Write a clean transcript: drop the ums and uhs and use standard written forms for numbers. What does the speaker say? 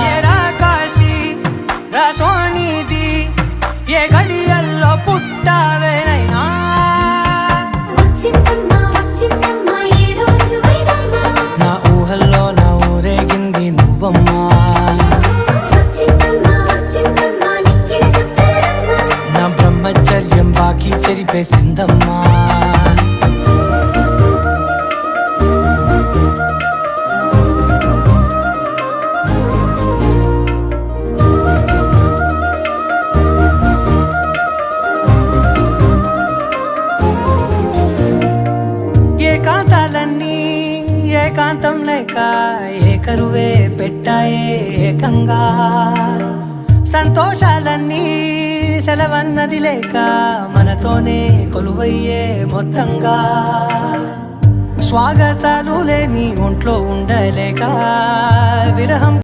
ఏరా కాశీ రసోనిది ఏ గడియల్లో పుట్టావేనైనా నా ఊహల్లో నా ఊరేగింది నువ్వమ్మా నా బ్రహ్మచర్యం బాకీ చెరిపేసిందమ్మా ఏకాంతాలన్నీ ఏకాంతం లేక ఏకరువే పెట్టాయే ఏకంగా సంతోషాలన్నీ సెలవన్నది లేక మనతోనే కొలువయ్యే మొత్తంగా స్వాగతాలు లేని ఒంట్లో ఉండలేక విరహం